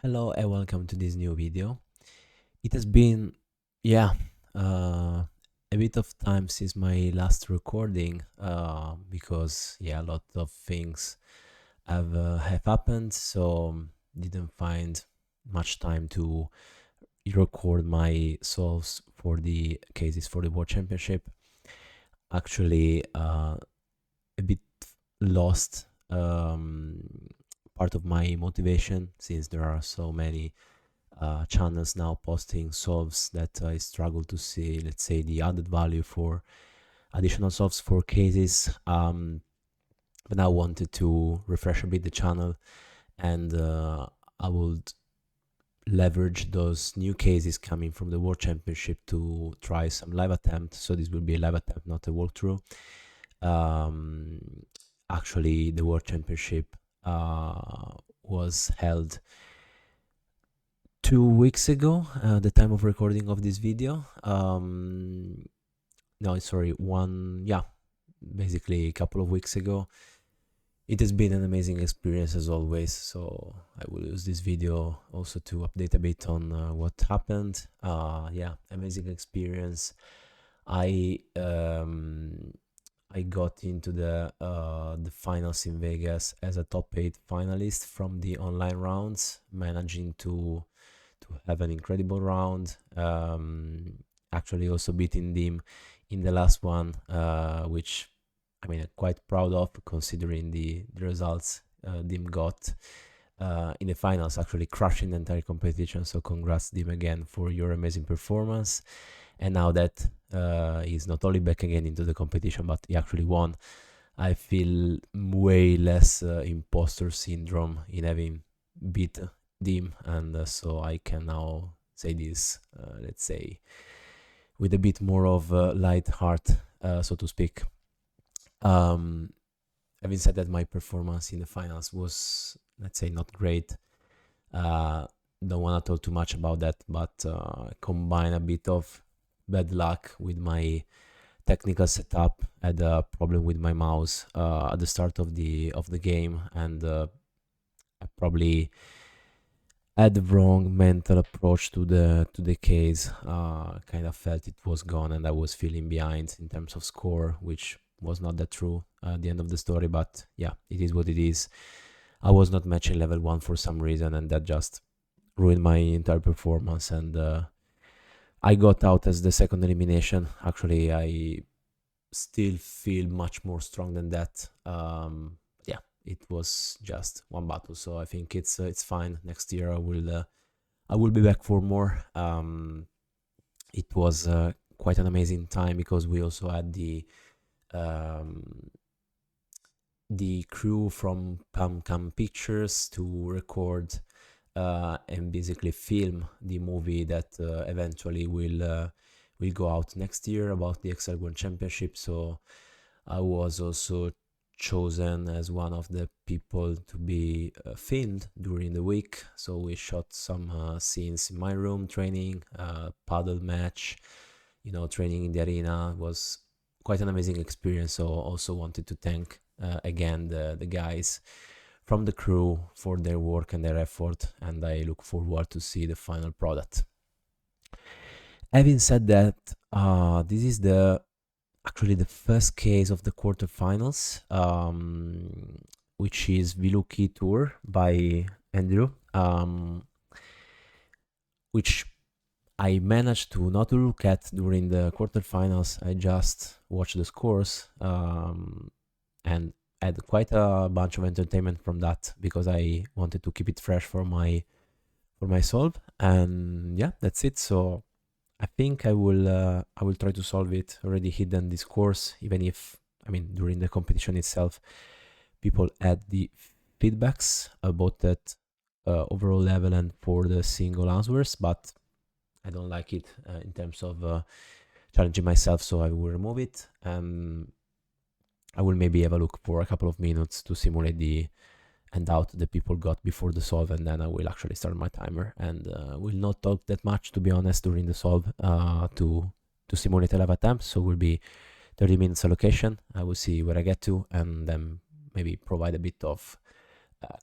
Hello and welcome to this new video. It has been, yeah, a bit of time since my last recording because, yeah, a lot of things have happened, so didn't find much time to record my solves for the cases for the World Championship. Actually, a bit lost part of my motivation since there are so many channels now posting solves that I struggle to see, let's say, the added value for additional solves for cases. But I wanted to refresh a bit the channel, and I would leverage those new cases coming from the World Championship to try some live attempt. So this will be a live attempt, not a walkthrough. Um, Actually, the World Championship was held 2 weeks ago, the time of recording of this video. No, sorry, basically a couple of weeks ago. It has been an amazing experience as always, so I will use this video also to update a bit on what happened. Yeah, amazing experience. I got into the finals in Vegas as a top 8 finalist from the online rounds, managing to have an incredible round. Actually, also beating them in the last one, which I mean, I'm quite proud of considering the results Dim got in the finals, actually crushing the entire competition. So, congrats, Dim, again for your amazing performance. And now that he's not only back again into the competition, but he actually won, I feel way less imposter syndrome in having beat Dim, and so I can now say this, let's say, with a bit more of light heart, so to speak. Um, Having said that, my performance in the finals was, let's say, not great. Don't want to talk too much about that, but combine a bit of bad luck with my technical setup. Had a problem with my mouse at the start of the game, and I probably had the wrong mental approach to the case. Kind of felt it was gone, and I was feeling behind in terms of score, which was not that true at the end of the story. But yeah, it is what it is. I was not matching level 1 for some reason, and that just ruined my entire performance. And I got out as the second elimination. Actually, I still feel much more strong than that. Yeah, it was just one battle, so I think it's fine. Next year I will be back for more. It was quite an amazing time because we also had um, the crew from Pam Pictures to record and basically film the movie that eventually will go out next year about the Hexagon Championship. So I was also chosen as one of the people to be filmed during the week. So we shot some scenes in my room, training, paddle match, training in the arena. It was quite an amazing experience. So also wanted to thank again the guys from the crew for their work and their effort, and I look forward to see the final product. Having said that, this is actually the first case of the quarterfinals, which is Vlookie Teur by Andrew, which I managed to not look at during the quarterfinals. I just watched the scores and had quite a bunch of entertainment from that because I wanted to keep it fresh for my solve. And yeah, that's it. So I think I will try to solve it. Already hidden this course, even if I mean during the competition itself, people add the feedbacks about that overall level and for the single answers, but I don't like it in terms of challenging myself, so I will remove it. I will maybe have a look for a couple of minutes to simulate the handout that people got before the solve, and then I will actually start my timer and will not talk that much, to be honest, during the solve to simulate a live attempt. So will be 30 minutes allocation. I will see where I get to, and then maybe provide a bit of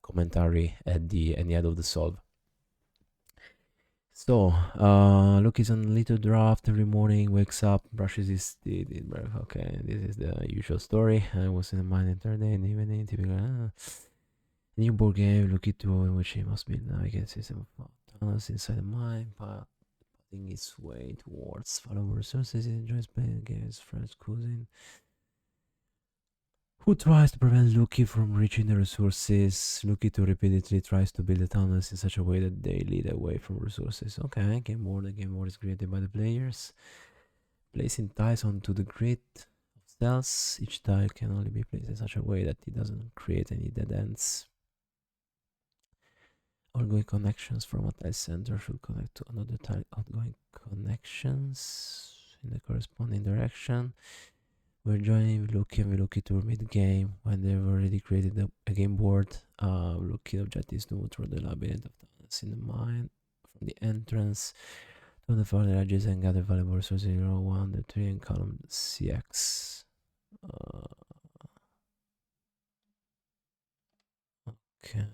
commentary at the end of the solve. So, Luke is on little draft every morning, wakes up, brushes his teeth. Okay, this is the usual story. I was in the mine the third day in the evening. Typical. New board game, Lucky Teur, in which he must be navigate a system of tunnels inside the mine, putting its way towards follow resources. He enjoys playing against friends, cousin, who tries to prevent Lucky from reaching the resources. Lucky to repeatedly tries to build the tunnels in such a way that they lead away from resources. Okay, game board. The game board is created by the players. Placing tiles onto the grid of cells. Each tile can only be placed in such a way that it doesn't create any dead ends. Outgoing connections from a tile center should connect to another tile outgoing connections in the corresponding direction. We're joining Vlookie and Vlookie to mid-game when they've already created a game board. Vlookie objective is to move through the labyrinth of tunnels in the mine from the entrance to the further edges and gather valuable resources in row 1, the 3, and column CX. Okay.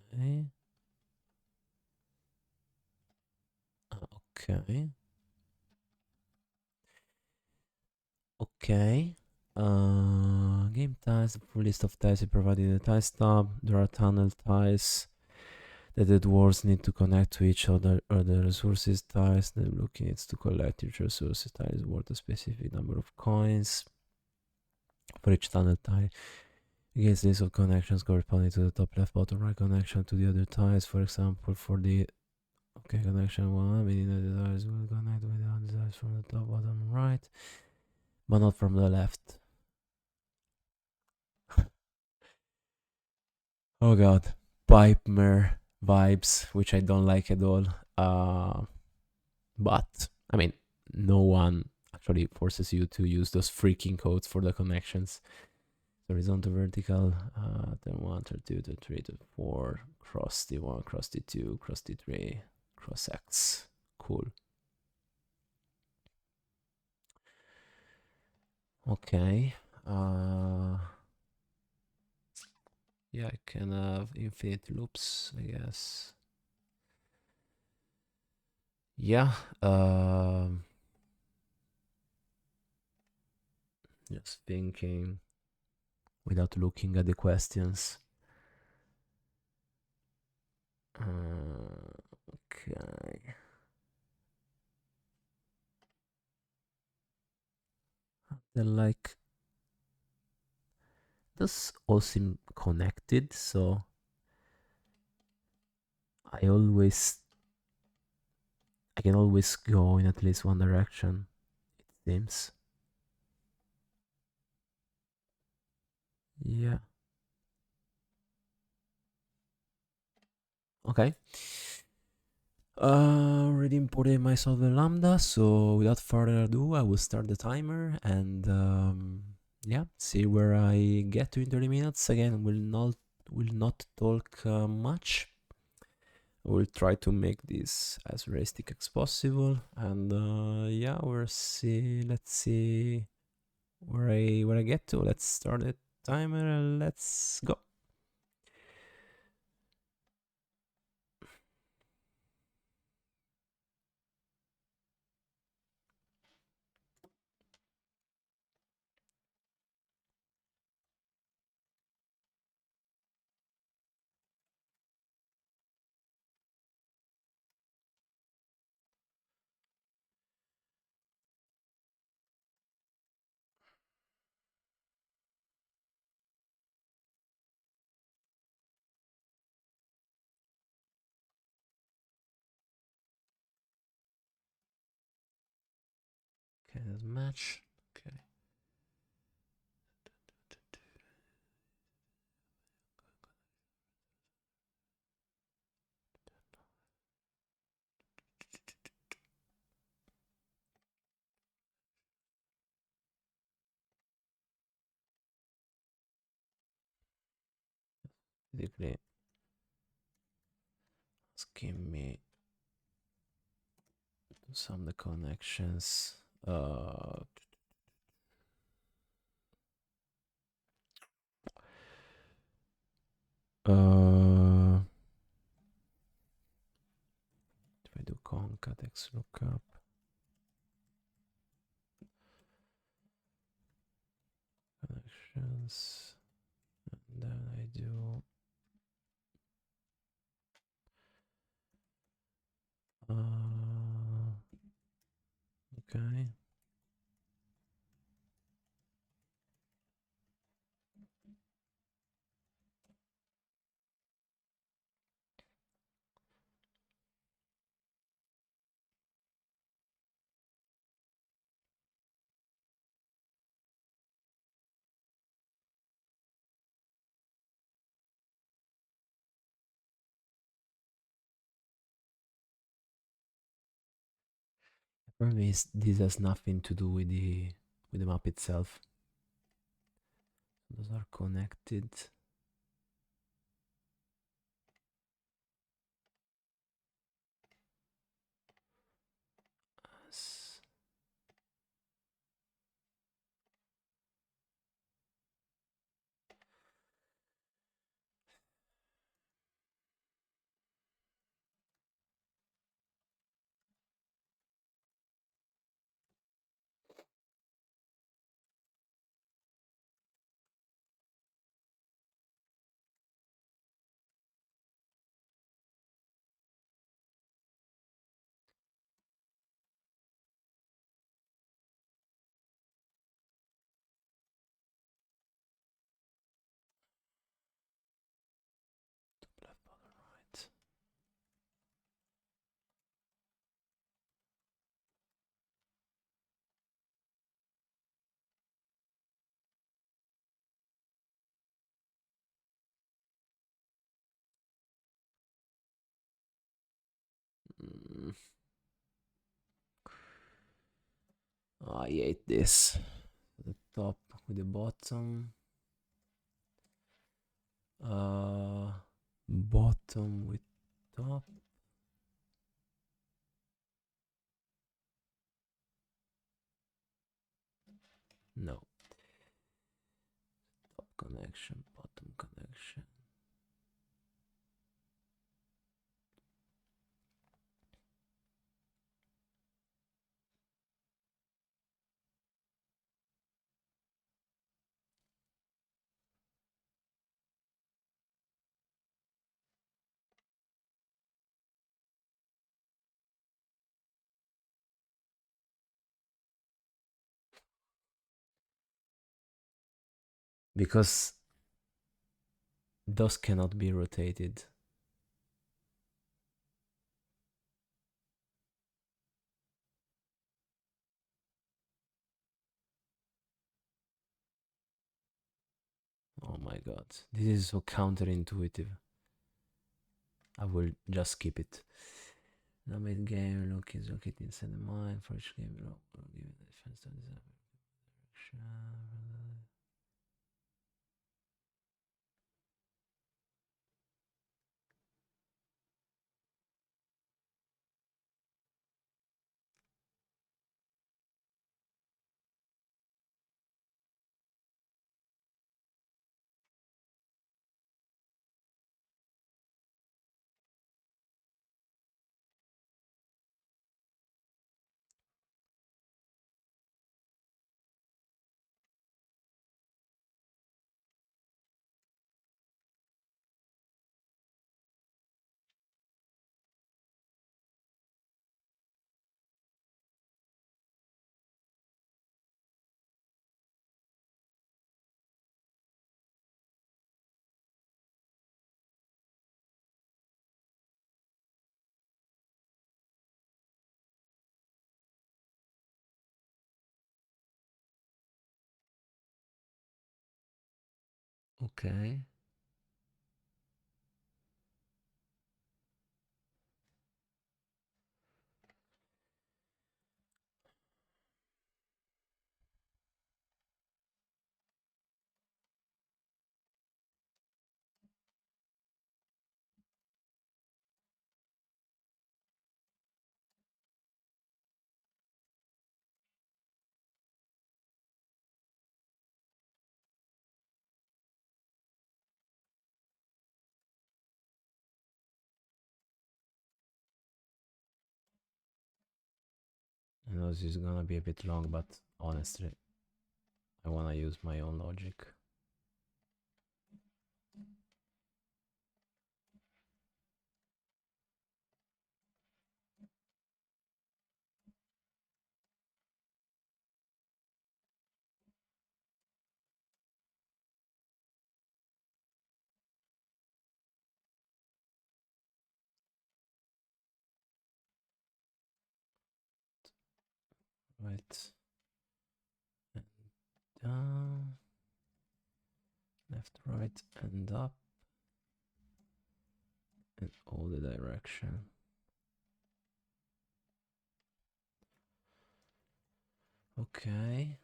Okay. Okay. Game tiles. The full list of tiles is provided in the tiles tab. There are tunnel tiles that the dwarves need to connect to each other, or the resources tiles. The Vlookie needs to collect each resources tile is worth a specific number of coins for each tunnel tile. Against list of connections corresponding to the top left, bottom right connection to the other tiles. For example, for the connection 1, meaning that the tiles will connect with the other tiles from the top, bottom, right, but not from the left. Oh god, Piper vibes, which I don't like at all. But I mean, no one actually forces you to use those freaking codes for the connections. Horizontal, vertical, turn 1, turn 2, turn 3, turn 4, cross T1, cross T2, cross T3, cross X. Cool. Okay. Yeah, I can have infinite loops, I guess. Yeah. Just thinking without looking at the questions. Okay. They're like, this all seem connected, so I can always go in at least one direction, it seems. Yeah. Okay. Already imported myself the lambda, so without further ado, I will start the timer and yeah, see where I get to in 30 minutes. Again, will not talk much. I will try to make this as realistic as possible, and yeah, let's see where I get to. Let's start the timer and let's go. Okay, that's match. Okay. Basically, just give me some of the connections. Uh, if I do Kong concat x lookup. Connections. And then I do okay. For me, this has nothing to do with the map itself. Those are connected. Left, bottom, right. I hate this. The top with the bottom. Bottom with top. No. Top connection, bottom connection. Because those cannot be rotated. Oh my god, this is so counterintuitive. I will just skip it. Now mid game look is located inside the mine. For each game block, we'll give it the defense to direction. Okay. I know this is gonna be a bit long, but honestly, I wanna use my own logic. Right, and down, left, right, and up, in all the direction. Okay.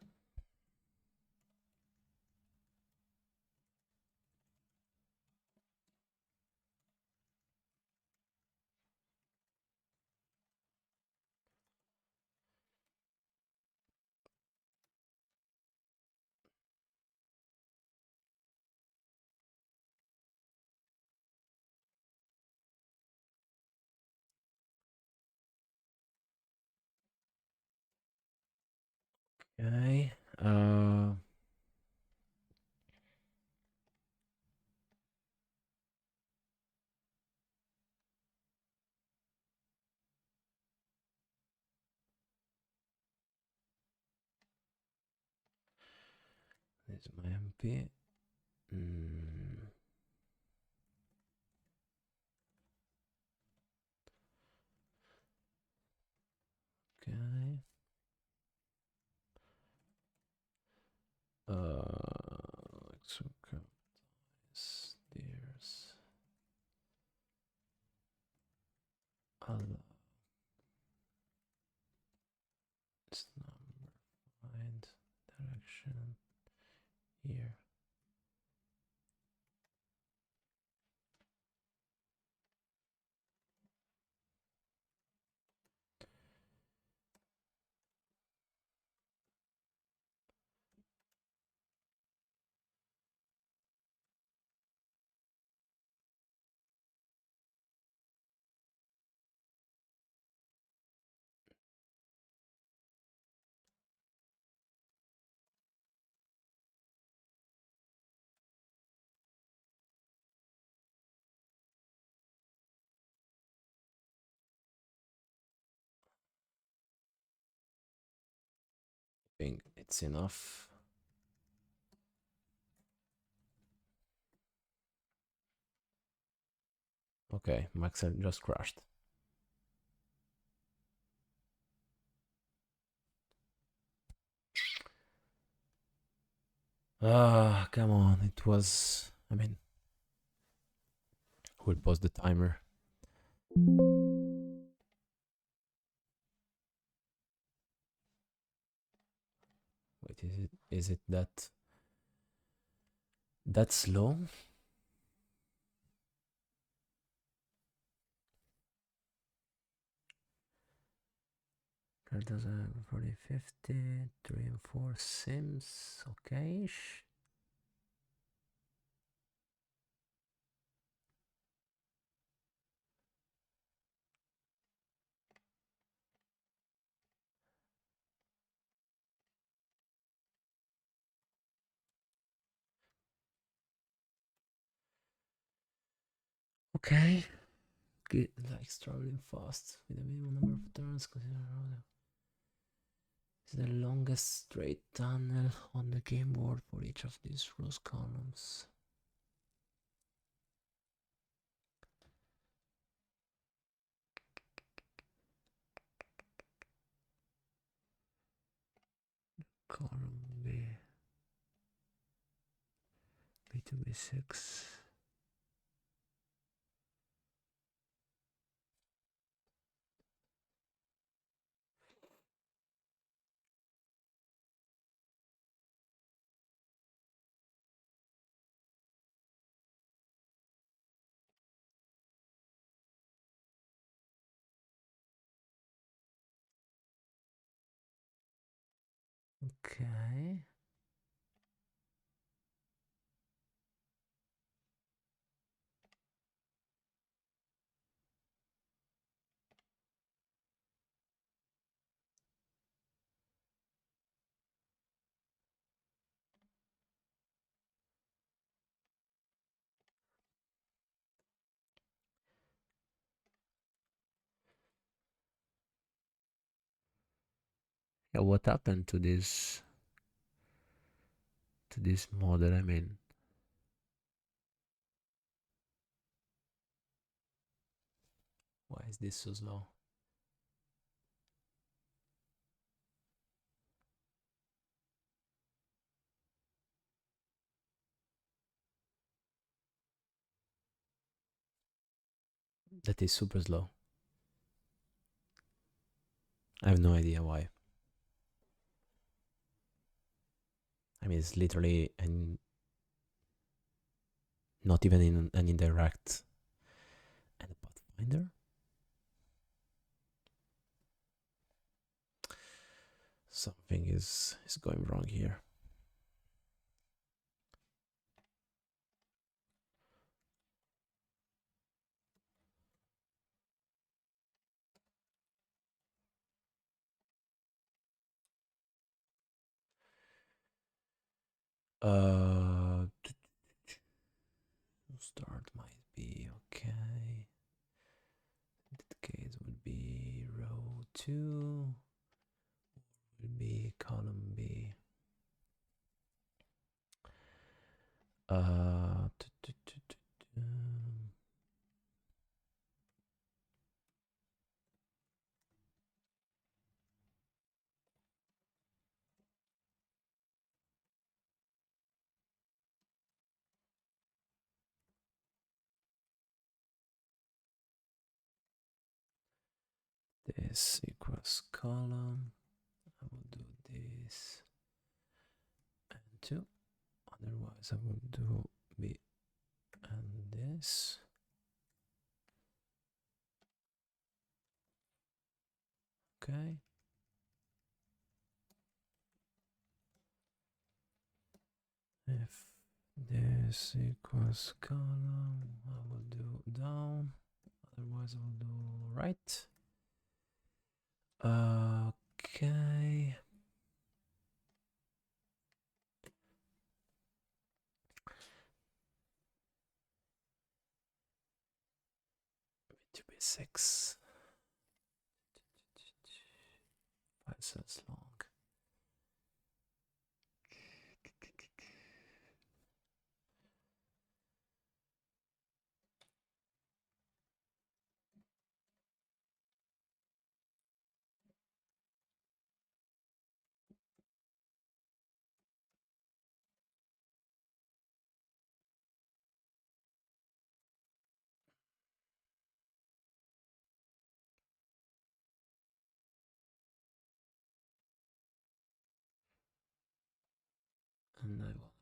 Okay. This is my MP. Okay. Let's look up stairs. Allow this number. Find direction here. I think it's enough. Okay, Maxel just crashed. Ah, come on. It was. I mean, who'll pause the timer? Wait, is it that slow? That does a 40, 50, 3 and 4 sims, okay-ish. Okay. Good, like traveling fast with a minimum number of turns. Consider is the longest straight tunnel on the game board for each of these rows columns. Column B2 B6. Okay. Yeah, what happened to this model? I mean, why is this so slow? That is super slow. I have no idea why. I mean, it's literally not even in an indirect and a pathfinder. Something is going wrong here. Start might be okay. In that case, would be row 2, would be column B. Uh, this equals column. I will do this and 2. Otherwise, I will do B and this. Okay. If this equals column, I will do down. Otherwise, I will do right. Okay. To be 6. 5 cells long. And I will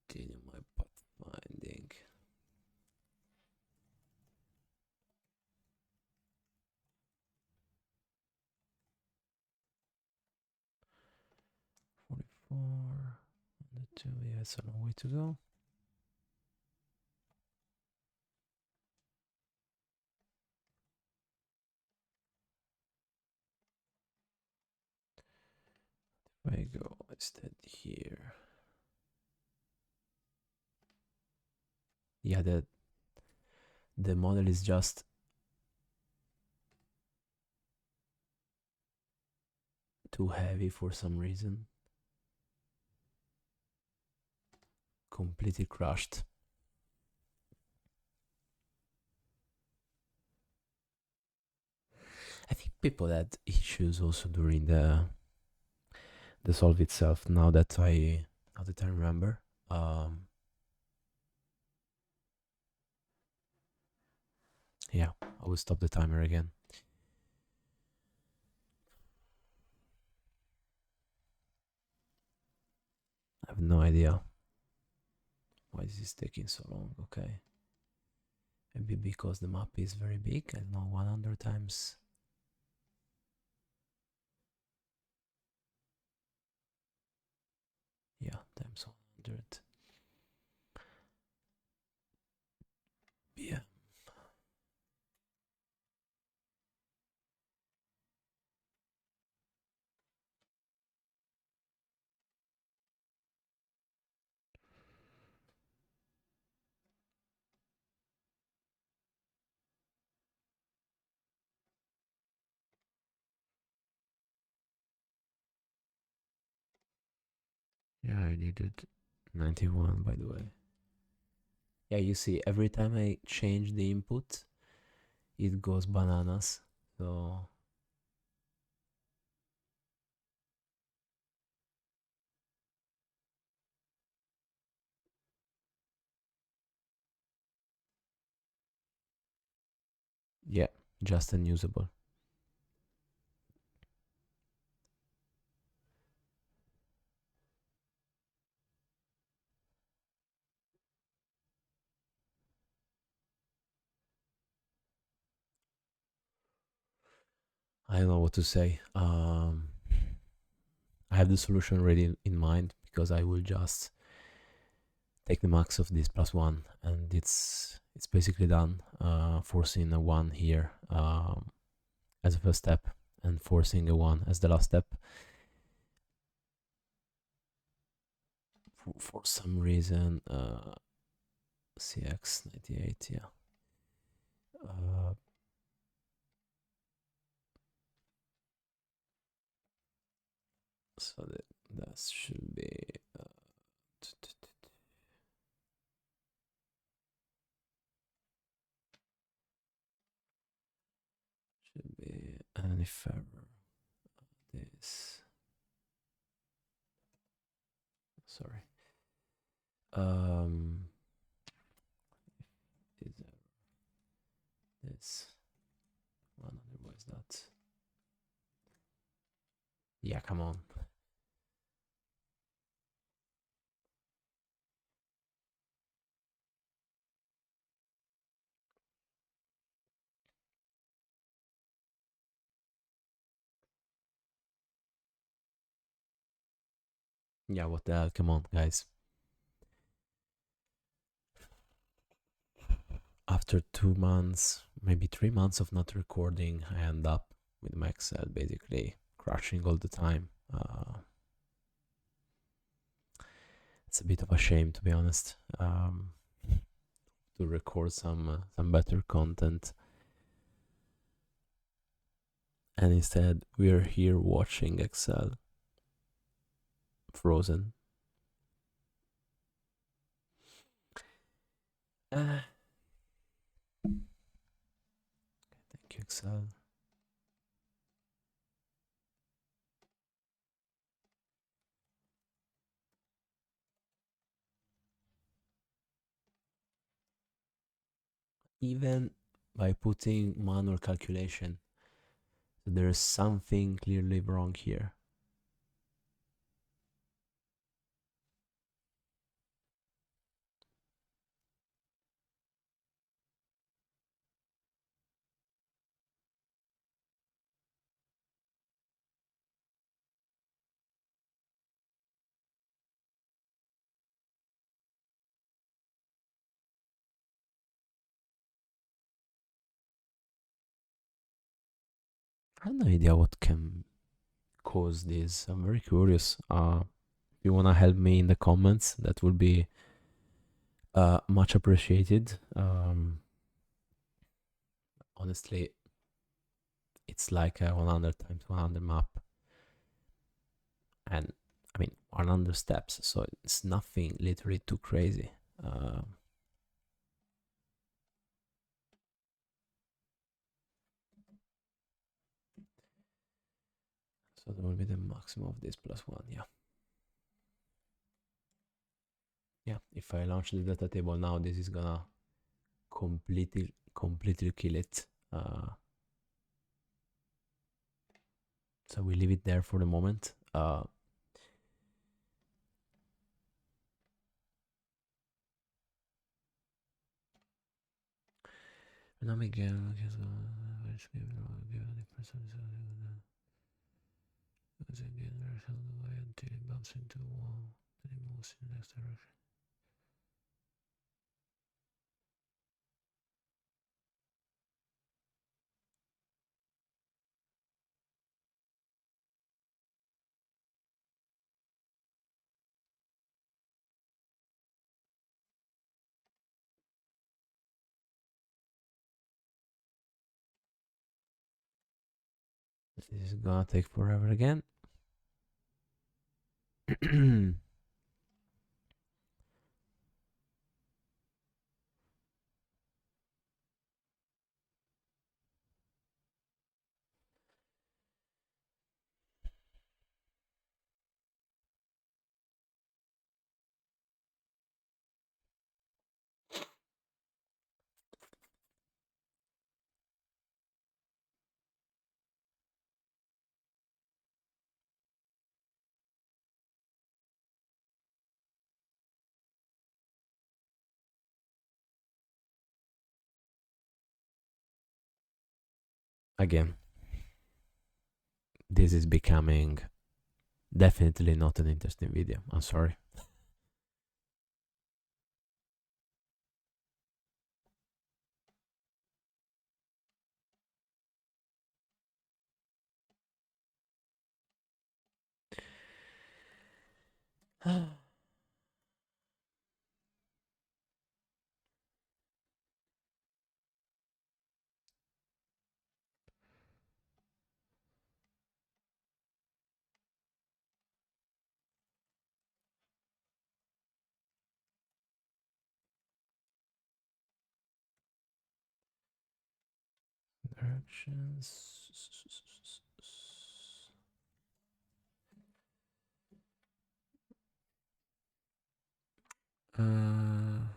continue my pathfinding. Four, and the 2, yes, a long way to go. If I go instead here. Yeah, the model is just too heavy for some reason. Completely crushed. I think people had issues also during the solve itself. Now that I remember. Yeah, I will stop the timer again. I have no idea why this is taking so long. Okay, maybe because the map is very big. I don't know, 100 times. Yeah, times 100. Yeah. Yeah, I needed 91 by the way. Yeah, you see, every time I change the input, it goes bananas. So yeah, just unusable. I don't know what to say. I have the solution ready in mind because I will just take the max of this plus one, and it's basically done. Forcing a one here as a first step, and forcing a one as the last step. For some reason, CX98, yeah. Uh, so that should be should be, and if ever this, sorry, is this one, otherwise that, yeah, come on. Yeah, what the hell, come on, guys. After 2 months, maybe 3 months of not recording, I end up with my Excel basically crashing all the time. It's a bit of a shame, to be honest, to record some better content, and instead we're here watching Excel frozen. Thank you, Excel. Even by putting manual calculation, there's something clearly wrong here. I have no idea what can cause this. I'm very curious. If you wanna help me in the comments, that would be much appreciated. Honestly, it's like a 100 times 100 map, and I mean 100 steps, so it's nothing literally too crazy. So that will be the maximum of this plus one. Yeah. Yeah, if I launch the data table now, this is gonna completely kill it. So we leave it there for the moment. And again, until it bumps into a wall, then it moves in the next direction. This is gonna take forever again. Again, this is becoming definitely not an interesting video. I'm sorry. Directions. Uh,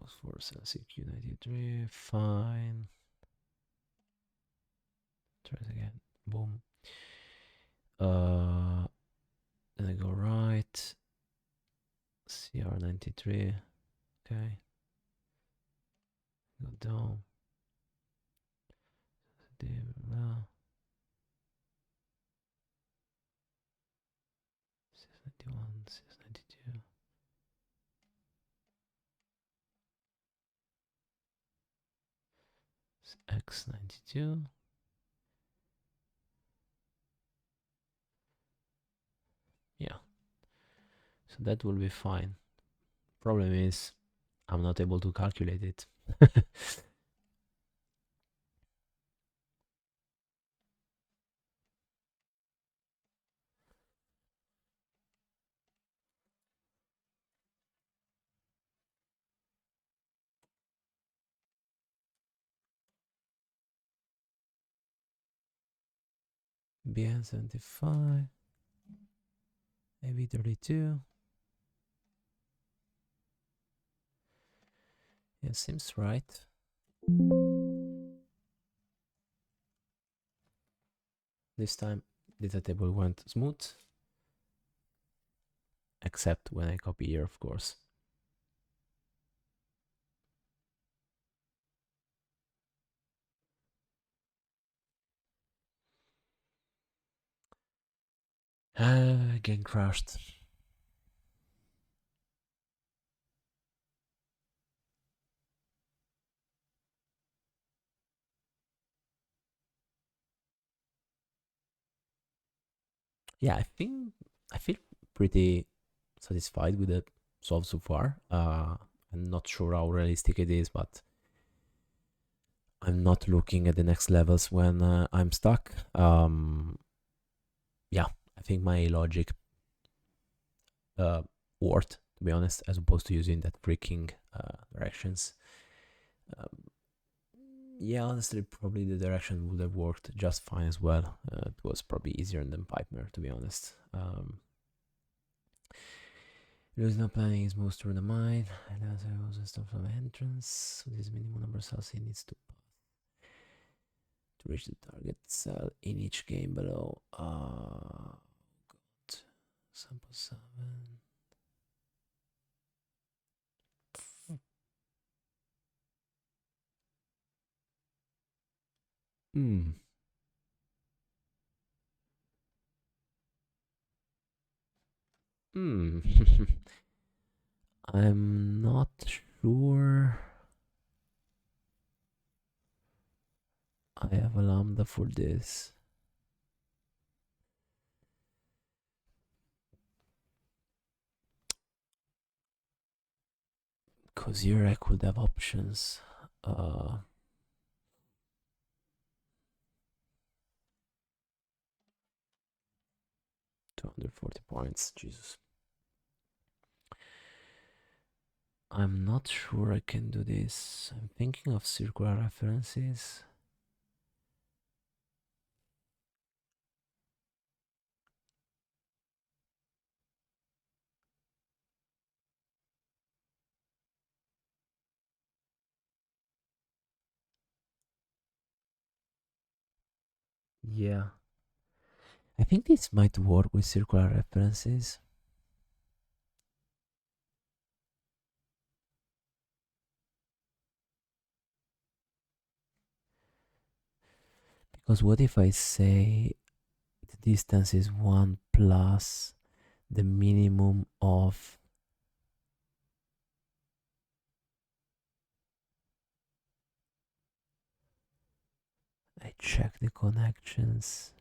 was for CQ 93. Fine. Try it again. Boom. Then I go right. CR 93. Okay. Go down. CS91, CS92. X92. Yeah. So that will be fine. Problem is, I'm not able to calculate it. BN75. AB32. Yeah, seems right. This time data table went smooth. Except when I copy here, of course. Again crashed. Yeah, I feel pretty satisfied with the solve so far. I'm not sure how realistic it is, but I'm not looking at the next levels when I'm stuck. Yeah, I think my logic worked, to be honest, as opposed to using that freaking directions. Um, yeah, honestly, probably the direction would have worked just fine as well. It was probably easier than Pipemer, to be honest. Losing no planning is most through the mind, and as I also stop from entrance, so this minimum number of cells he needs to reach the target cell in each game below. God. Sample 7. Hmm. Hmm. I'm not sure I have a lambda for this. Because here I could have options. 240 points, Jesus. I'm not sure I can do this. I'm thinking of circular references. Yeah. I think this might work with circular references. Because what if I say the distance is 1 plus the minimum of I check the connections.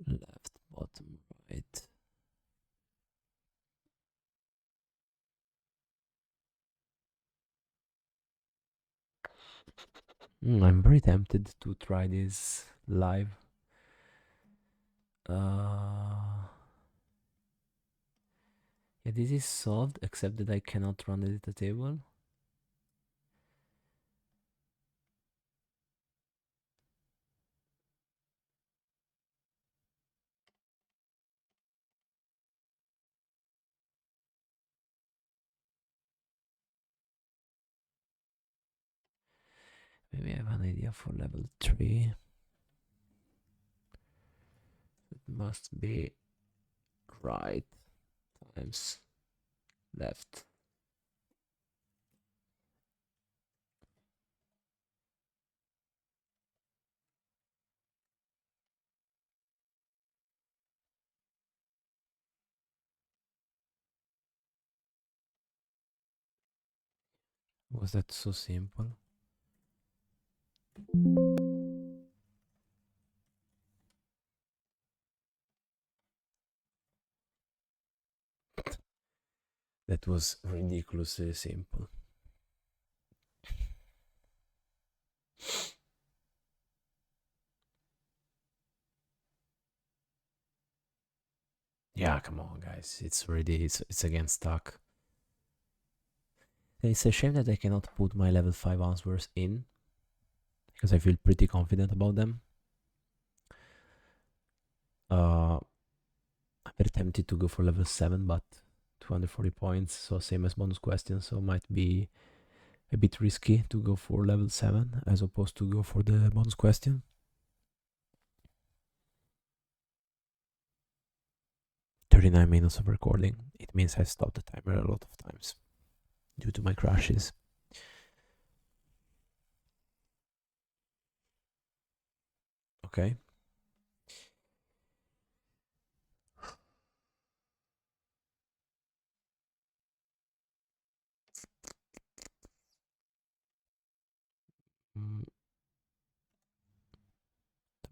Left, bottom, right. I'm very tempted to try this live. Yeah, this is solved, except that I cannot run the data table. Maybe I have an idea for level 3. It must be right times left. Was that so simple? That was ridiculously simple. Yeah, come on, guys. It's again stuck. It's a shame that I cannot put my level 5 answers in, because I feel pretty confident about them. I'm very tempted to go for level 7, but 240 points, so same as bonus question, so might be a bit risky to go for level 7 as opposed to go for the bonus question. 39 minutes of recording. It means I stopped the timer a lot of times due to my crashes. Okay.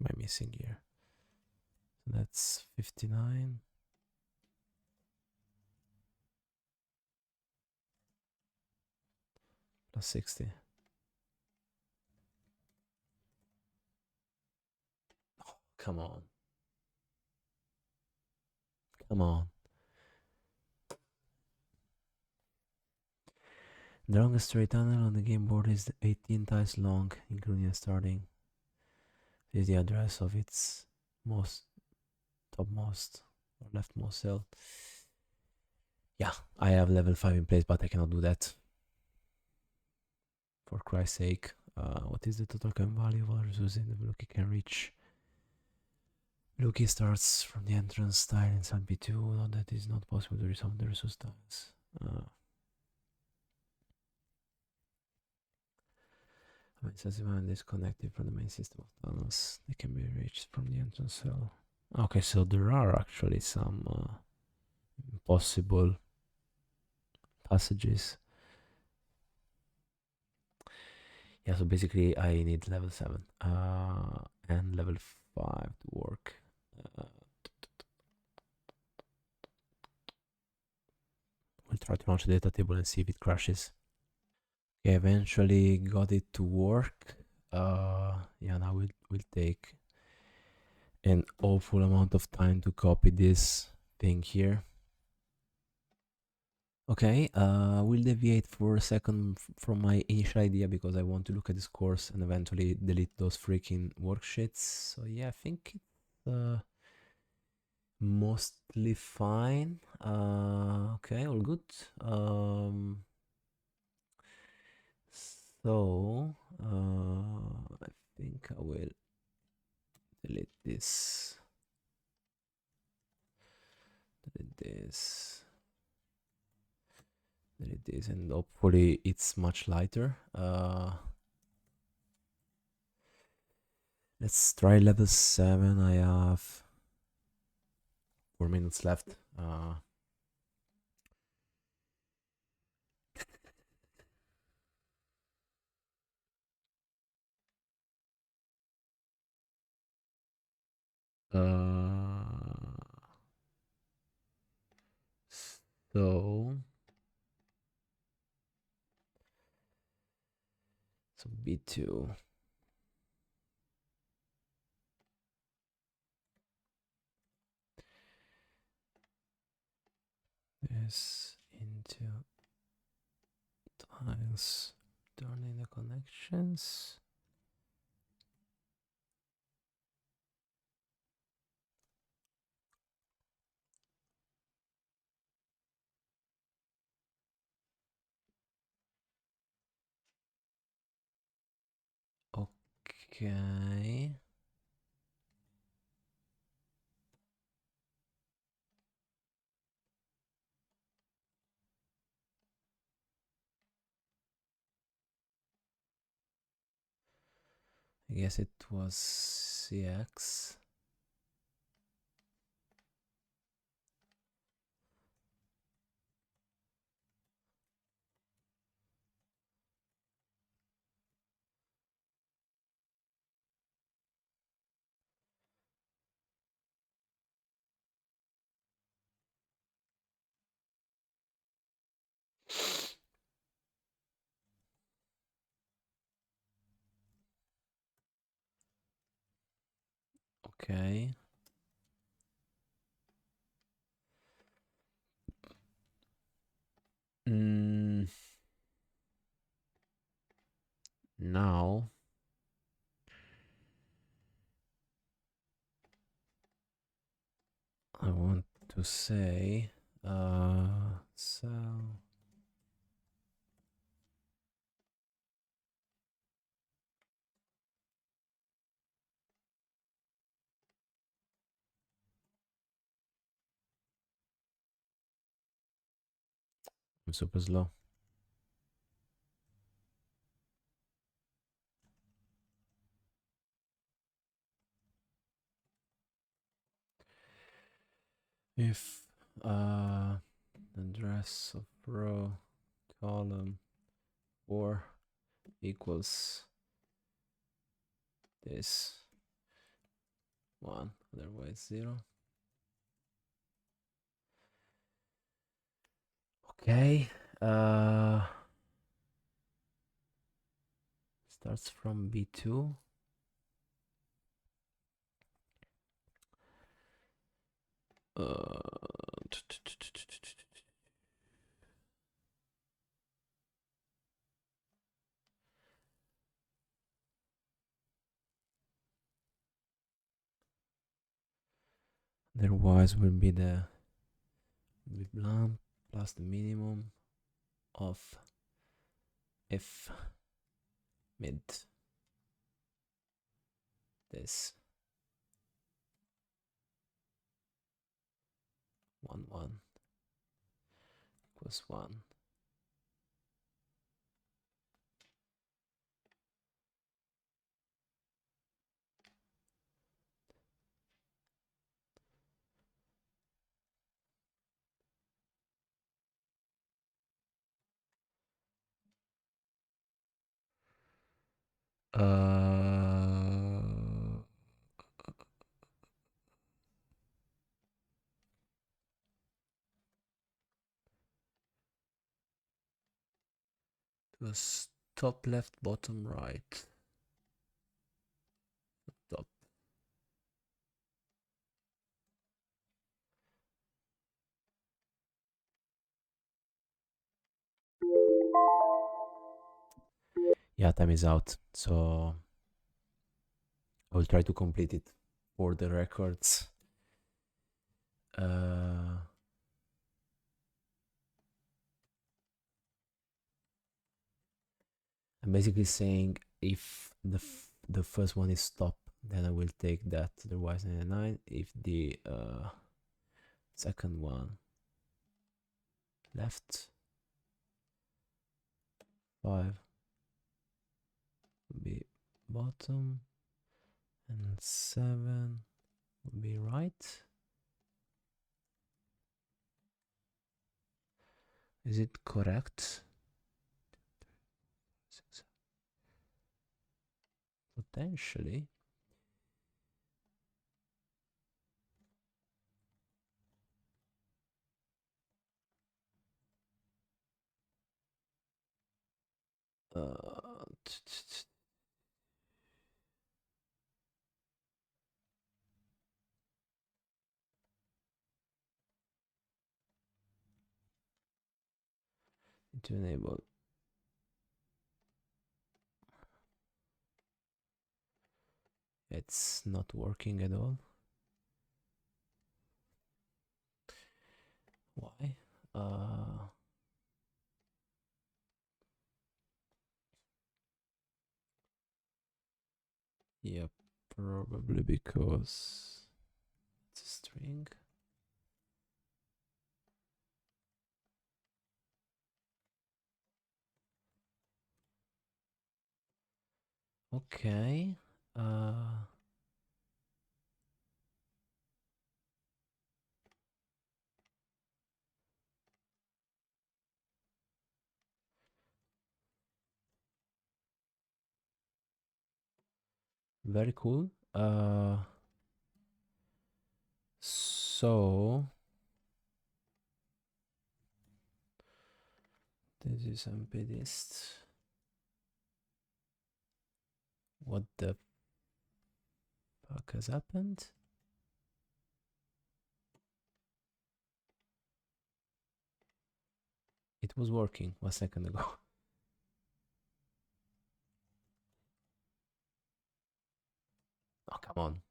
What am I missing here? So that's 59 plus 60. Oh, come on. Come on. The longest straight tunnel on the game board is 18 tiles long, including the starting. This is the address of its topmost or leftmost cell. Yeah, I have level 5 in place, but I cannot do that. For Christ's sake. What is the total coin value of all resources the Vlookie can reach? Vlookie starts from the entrance tile inside B2. No, that is not possible to resolve the resource tiles. When specimen is disconnected from the main system of tunnels, they can be reached from the entrance cell. Okay, so there are actually some possible passages. Yeah, so basically I need level 7 and level 5 to work. We'll try to launch the data table and see if it crashes. Okay, eventually got it to work. Yeah, now we'll take an awful amount of time to copy this thing here. Okay, we'll deviate for a second from my initial idea because I want to look at this course and eventually delete those freaking worksheets. So yeah, I think it's mostly fine. Okay, all good. So I think I will delete this, delete this, delete this, and hopefully it's much lighter. Let's try level 7. I have 4 minutes left. So B2 is into tiles, turning the connections. Okay. I guess it was CX. Okay. Now I want to say so I'm super slow. If address of row column 4 equals this 1, otherwise 0. Okay. Starts from B2. Otherwise will be the blunt plus the minimum of if mid this 1 1 equals 1. It was top left, bottom right. Top. Yeah, time is out. So I will try to complete it for the records. I'm basically saying if the first one is stop, then I will take that. Otherwise, 99. If the second one left, 5 will be bottom, and 7 will be right. Is it correct? Potentially. To enable. It's not working at all. Why? Yeah, probably because it's a string. Okay. Very cool. So this is unpedist. What the fuck has happened? It was working 1 second ago. Oh, come on.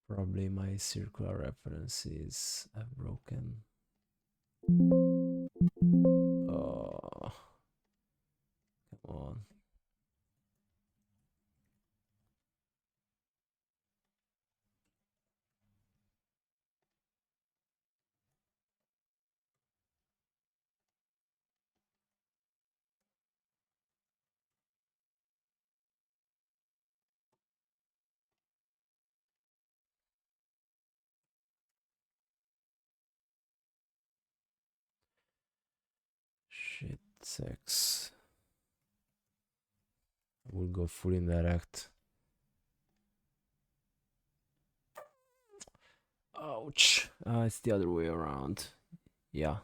Probably my circular references have broken. Oh, come on. Shit, 6. I will go full indirect. Ouch. It's the other way around. Yeah.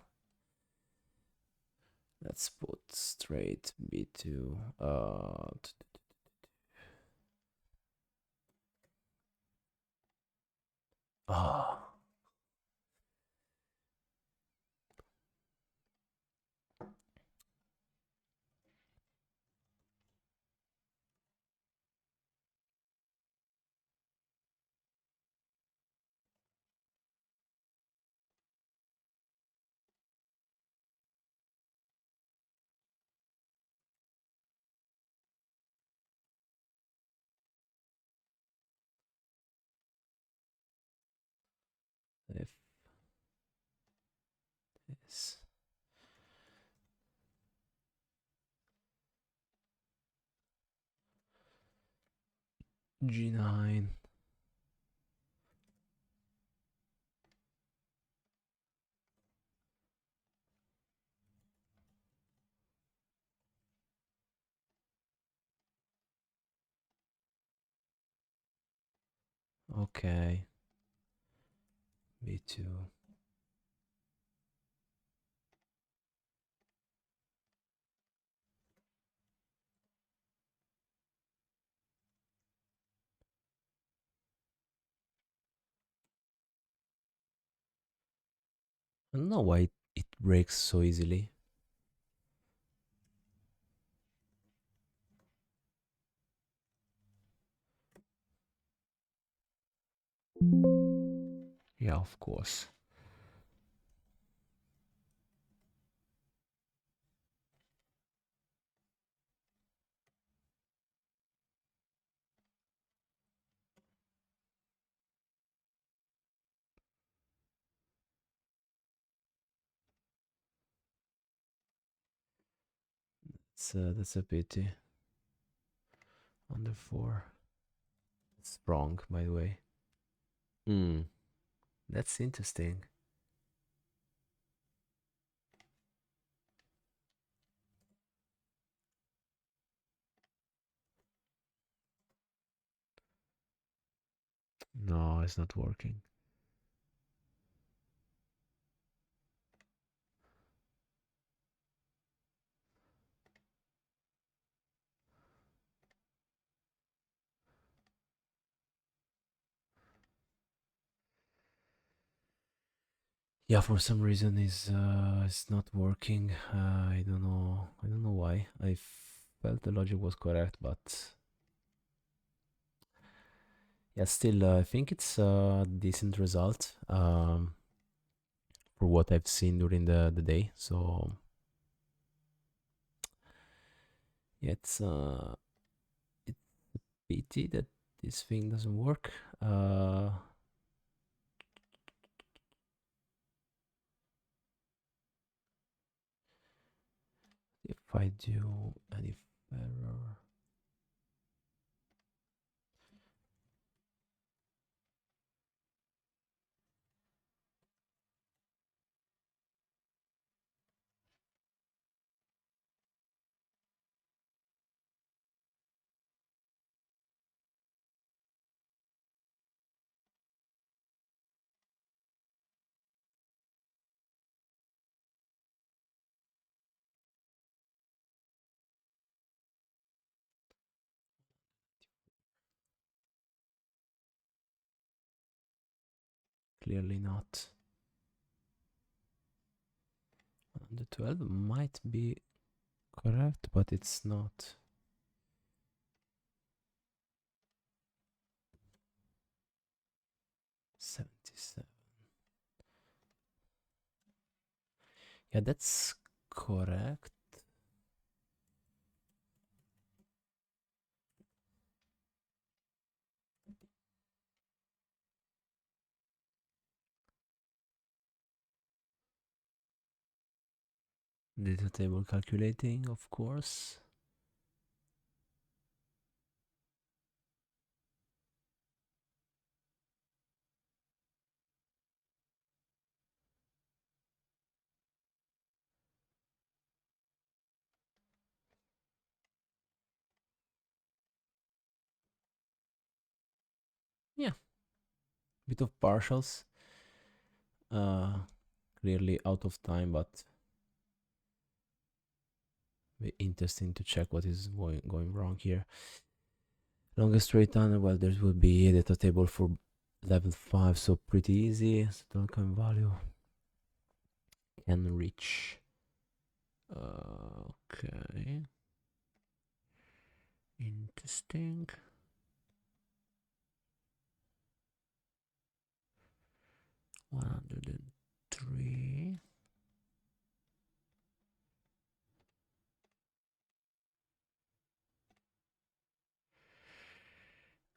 Let's put straight B2. Ah. if this G9. Okay, B2. I don't know why it breaks so easily. Yeah, of course. That's a pity. Under 4. It's wrong, by the way. Hmm, that's interesting. No, it's not working. Yeah, for some reason it's not working. I don't know. I don't know why. I felt the logic was correct, but yeah, still I think it's a decent result for what I've seen during the day. So yeah, it's a pity that this thing doesn't work. Uh, if I do any error. Clearly not. The 12 might be correct, but it's not. 77. Yeah, that's correct. Data table calculating, of course. Yeah, bit of partials. Uh, Clearly out of time, but interesting to check what is going wrong here. Longest straight tunnel, well, there will be a data table for level 5, so pretty easy. So total coin value can reach. Okay. Interesting. 103.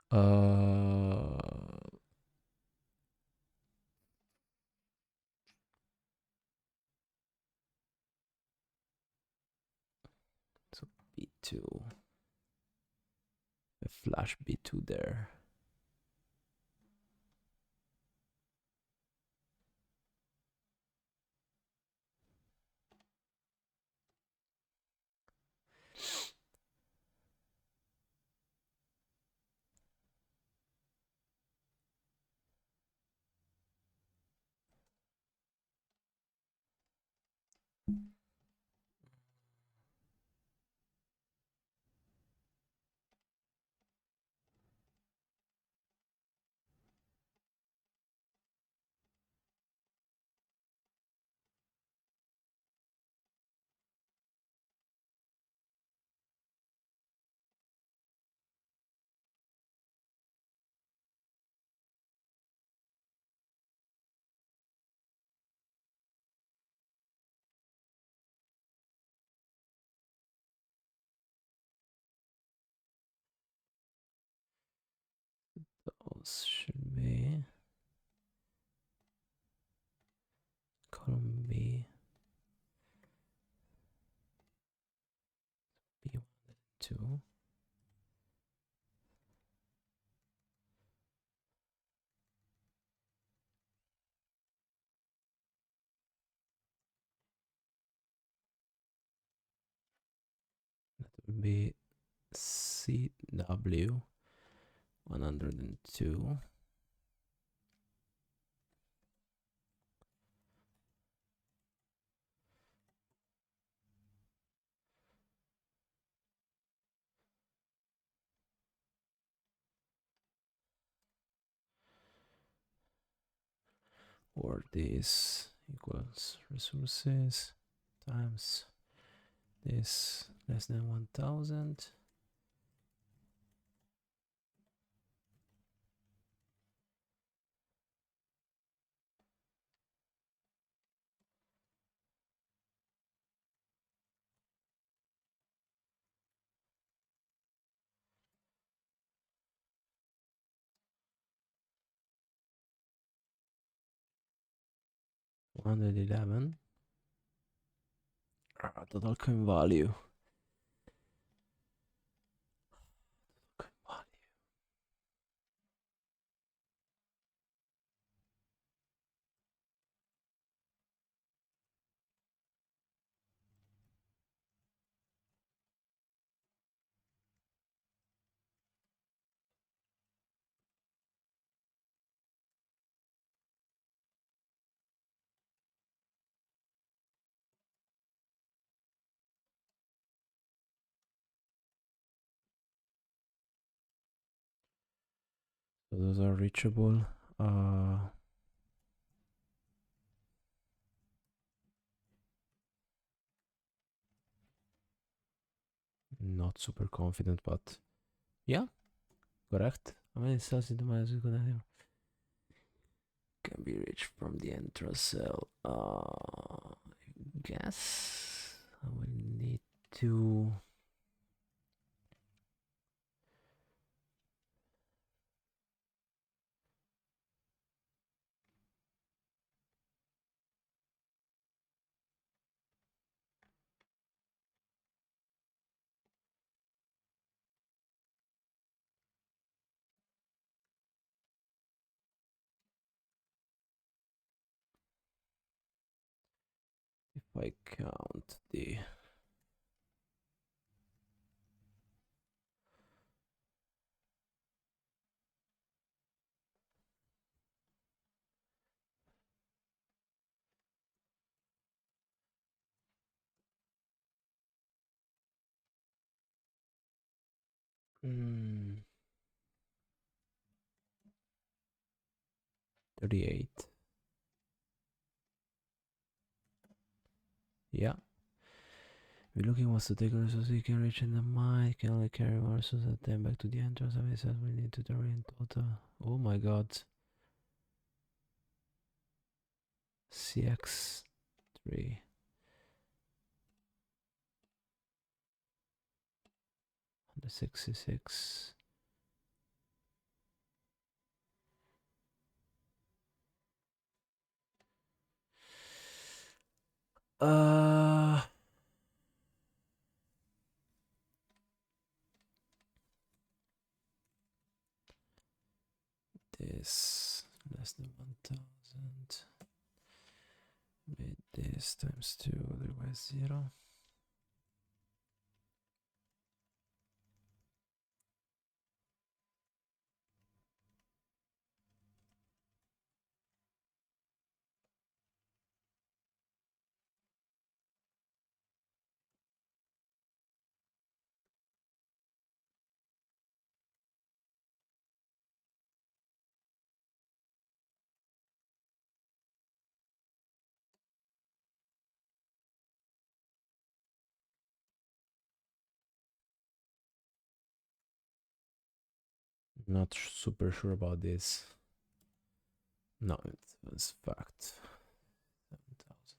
Uh, b2. A flash b2 there. Those should be column B, B1 and 2. That would be CW 102. Or this equals resources times this less than 1000. $111. Total coin value. Coin value. So those are reachable. Not super confident, but yeah, correct. I mean, it says in the magic can be reached from the entrance cell. I guess I will need to. If I count the mm, 38. Yeah. Vlookie wants to take a resource he can reach in the mine, can only carry one resource at them back to the entrance. I mean, says we need to turn in total. Oh my god. CX3. The 66. Uh this less than 1000. Made this times 2, otherwise 0. Not super sure about this. No, it was fact. 7,000.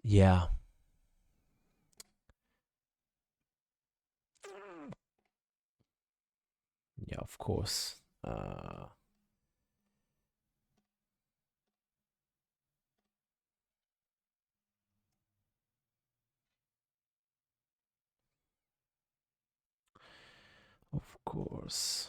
Yeah. Yeah, of course. Of course.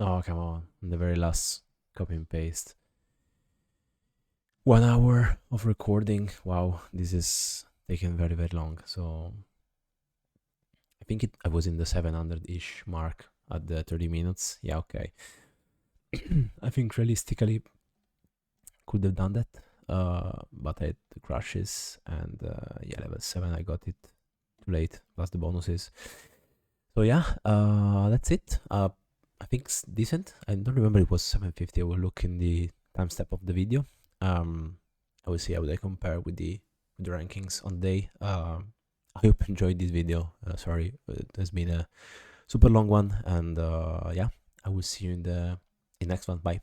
Oh, come on. The very last copy and paste. 1 hour of recording. Wow, this is taking very, very long. So I think I was in the 700-ish mark at the 30 minutes. Yeah, okay. I think realistically could have done that. But I had the crashes and yeah, level 7 I got it too late, plus the bonuses. So yeah, that's it. I think it's decent. I don't remember it was 750. I will look in the timestamp of the video. I will see how they compare with the rankings on the day. I hope you enjoyed this video. Sorry, it has been a super long one, and yeah, I will see you in the next one. Bye.